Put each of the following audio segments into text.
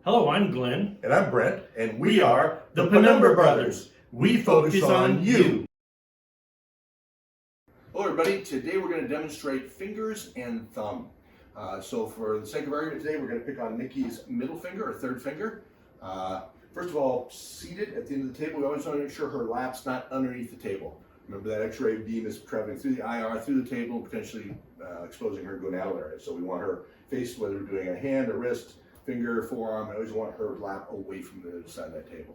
Hello, I'm Glenn. And I'm Brent, and We are the Penumbra Brothers. We focus on you. Hello everybody, today we're going to demonstrate fingers and thumb. So for the sake of argument today, we're going to pick on Nikki's middle finger or third finger. First of all, seated at the end of the table, we always want to make sure her lap's not underneath the table. Remember that X-ray beam is traveling through the IR, through the table, potentially exposing her gonadal area. So we want her face, whether we're doing a hand, a wrist, finger, forearm, I always want her lap away from the other side of that table.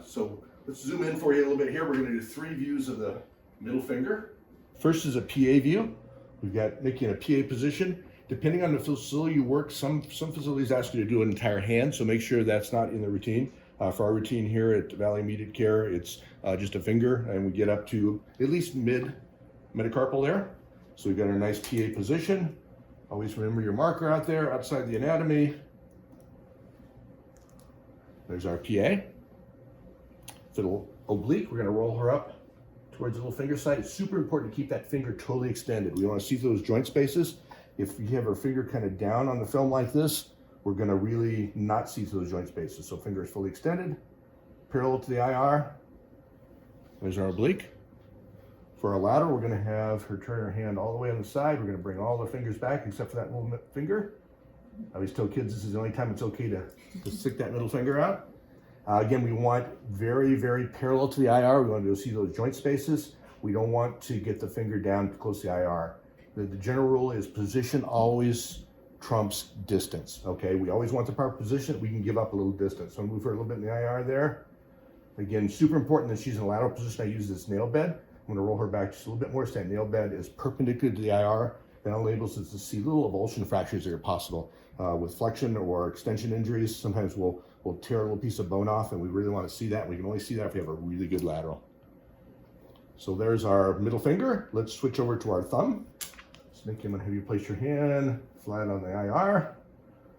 So let's zoom in for you a little bit here. We're going to do 3 views of the middle finger. First is a PA view. We've got Nikki in a PA position. Depending on the facility you work, some facilities ask you to do an entire hand, so make sure that's not in the routine. For our routine here at Valley Immediate Care, it's just a finger, and we get up to at least metacarpal there. So we've got our nice PA position. Always remember your marker out there outside the anatomy. There's our PA. If it'll oblique, we're going to roll her up towards the little finger side. It's super important to keep that finger totally extended. We want to see those joint spaces. If you have her finger kind of down on the film like this, we're going to really not see through those joint spaces. So finger is fully extended, parallel to the IR. There's our oblique. For our lateral, we're going to have her turn her hand all the way on the side. We're going to bring all the fingers back except for that little finger. I always tell kids this is the only time it's okay to stick that middle finger out. Again, we want very, very parallel to the IR. We want to be able to see those joint spaces. We don't want to get the finger down close to the IR. The general rule is position always trumps distance, okay? We always want the proper position. We can give up a little distance. So I'll move her a little bit in the IR there. Again, super important that she's in a lateral position. I use this nail bed. I'm going to roll her back just a little bit more so that nail bed is perpendicular to the IR. That enables us to see little avulsion fractures that are possible. With flexion or extension injuries, sometimes we'll tear a little piece of bone off, and we really want to see that. We can only see that if we have a really good lateral. So there's our middle finger. Let's switch over to our thumb. So Nikki, I'm going to have you place your hand flat on the IR.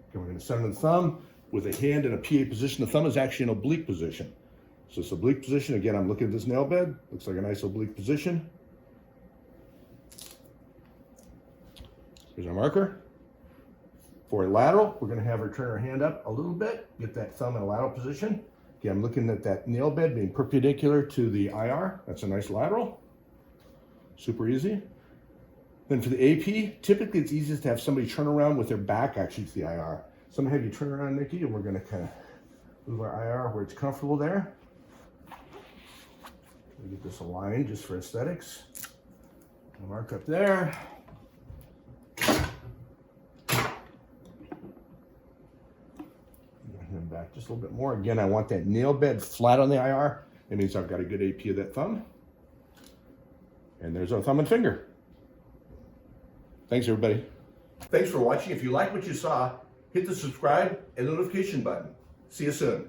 Okay, we're going to center the thumb with a hand in a PA position. The thumb is actually in oblique position. So it's oblique position. Again, I'm looking at this nail bed. Looks like a nice oblique position. Here's our marker. For a lateral, we're going to have her turn her hand up a little bit, get that thumb in a lateral position. Again, I'm looking at that nail bed being perpendicular to the IR. That's a nice lateral. Super easy. Then for the AP, typically it's easiest to have somebody turn around with their back actually to the IR. So I'm going to have you turn around, Nikki, and we're going to kind of move our IR where it's comfortable there. We get this aligned just for aesthetics. Mark up there. And back just a little bit more. Again, I want that nail bed flat on the IR. It means I've got a good AP of that thumb. And there's our thumb and finger. Thanks, everybody. Thanks for watching. If you like what you saw, hit the subscribe and notification button. See you soon.